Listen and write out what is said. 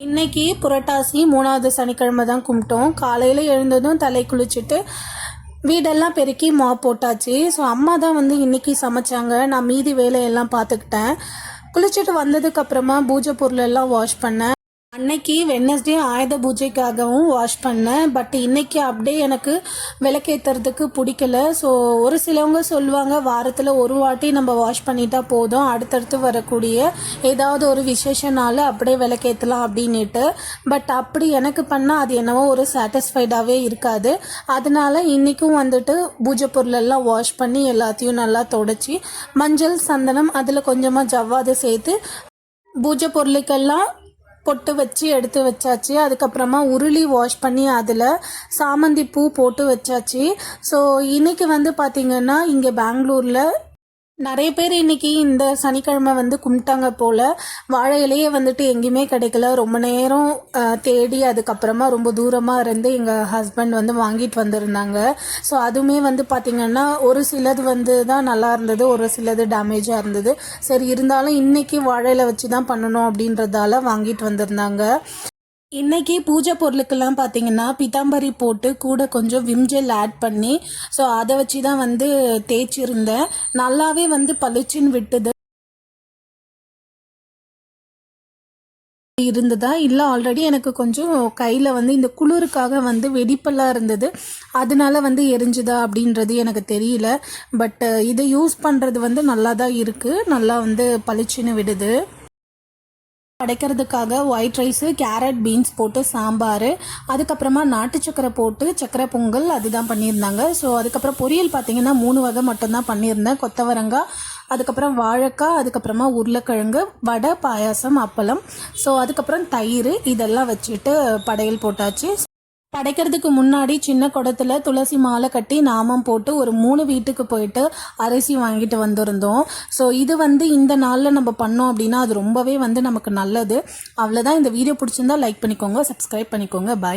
இன்னைக்கு புரட்டாசி 3வது சனிக்கிழமை தான் கும்பிட்டோம். காலையில் எழுந்ததும் தலை குளிச்சுட்டு வீடெல்லாம் பெருக்கி மாப் போட்டாச்சு. ஸோ அம்மா தான் வந்து இன்னைக்கு சமைச்சாங்க. நான் மீதி வேலையெல்லாம் பார்த்துக்கிட்டேன். குளிச்சுட்டு வந்ததுக்கப்புறமா பூஜை பொருளெல்லாம் வாஷ் பண்ணேன். அன்னைக்கு வெட்னஸ்டே ஆயுத பூஜைக்காகவும் வாஷ் பண்ணேன். பட் இன்னைக்கு அப்படியே எனக்கு விளக்கேற்றுறதுக்கு பிடிக்கல. ஸோ ஒரு சிலவங்க சொல்லுவாங்க வாரத்தில் ஒரு வாட்டி நம்ம வாஷ் பண்ணிட்டா போதும், அடுத்தடுத்து வரக்கூடிய ஏதாவது ஒரு விசேஷ நாள் அப்படியே விளக்கேற்றலாம் அப்படின்ட்டு. பட் அப்படி எனக்கு பண்ணால் அது என்னவோ ஒரு சாட்டிஸ்ஃபைடாகவே இருக்காது. அதனால இன்றைக்கும் வந்துட்டு பூஜை பொருளெல்லாம் வாஷ் பண்ணி எல்லாத்தையும் நல்லா தொடச்சி மஞ்சள் சந்தனம் அதில் கொஞ்சமாக ஜவ்வாது சேர்த்து பூஜை பொருளுக்கெல்லாம் பொட்டு வச்சு எடுத்து வச்சாச்சு. அதுக்கப்புறமா உருளி வாஷ் பண்ணி அதில் சாமந்தி பூ போட்டு வச்சாச்சு. ஸோ இன்றைக்கி வந்து பார்த்திங்கன்னா இங்கே பெங்களூரில் நிறைய பேர் இன்றைக்கி இந்த சனிக்கிழமை வந்து கும்பிட்டாங்க போல். வாழை இலையே வந்துட்டு எங்கேயுமே கிடைக்கல. ரொம்ப நேரம் தேடி அதுக்கப்புறமா ரொம்ப தூரமாக இருந்து எங்கள் ஹஸ்பண்ட் வந்து வாங்கிட்டு வந்திருந்தாங்க. ஸோ அதுவுமே வந்து பார்த்திங்கன்னா ஒரு சிலது வந்து தான் நல்லா இருந்தது, ஒரு சிலது டேமேஜாக இருந்தது. சரி இருந்தாலும் இன்றைக்கி வாழையில வச்சு தான் பண்ணணும் அப்படின்றதால வாங்கிட்டு வந்திருந்தாங்க. இன்றைக்கி பூஜை பொருளுக்கெல்லாம் பார்த்தீங்கன்னா பித்தாம்பரி போட்டு கூட கொஞ்சம் விம்ஜெல் ஆட் பண்ணி ஸோ அதை வச்சு தான் வந்து தேய்ச்சிருந்தேன். நல்லாவே வந்து பளிச்சுன்னு விட்டுது. இருந்ததா இல்லை ஆல்ரெடி எனக்கு கொஞ்சம் கையில் வந்து இந்த குளிருக்காக வந்து வெடிப்பெல்லாம் இருந்தது, அதனால வந்து எரிஞ்சுதா அப்படின்றது எனக்கு தெரியல. பட் இதை யூஸ் பண்ணுறது வந்து நல்லா தான் இருக்குது, நல்லா வந்து பளிச்சுன்னு விடுது. படைக்கிறதுக்காக ஒயிட் ரைஸு, கேரட், பீன்ஸ் போட்டு சாம்பார், அதுக்கப்புறமா நாட்டு சக்கரை போட்டு சக்கரை பொங்கல் அதுதான் பண்ணியிருந்தாங்க. ஸோ அதுக்கப்புறம் பொரியல் பார்த்திங்கன்னா 3 வகை மட்டும்தான் பண்ணியிருந்தேன். கொத்தவரங்காய், அதுக்கப்புறம் வாழைக்காய், அதுக்கப்புறமா உருளைக்கிழங்கு, வடை, பாயாசம், அப்பளம், ஸோ அதுக்கப்புறம் தயிர், இதெல்லாம் வச்சுட்டு படையல் போட்டாச்சு. படைக்கிறதுக்கு முன்னாடி சின்ன குடத்துல துளசி மாலை கட்டி நாமம் போட்டு ஒரு 3 வீட்டுக்கு போயிட்டு அரிசி வாங்கிட்டு வந்திருந்தோம். ஸோ இது வந்து இந்த நாளில் நம்ம பண்ணோம் அப்படின்னா அது ரொம்பவே வந்து நமக்கு நல்லது. அவ்வளோதான். இந்த வீடியோ பிடிச்சிருந்தா லைக் பண்ணிக்கோங்க, சப்ஸ்கிரைப் பண்ணிக்கோங்க. பாய்.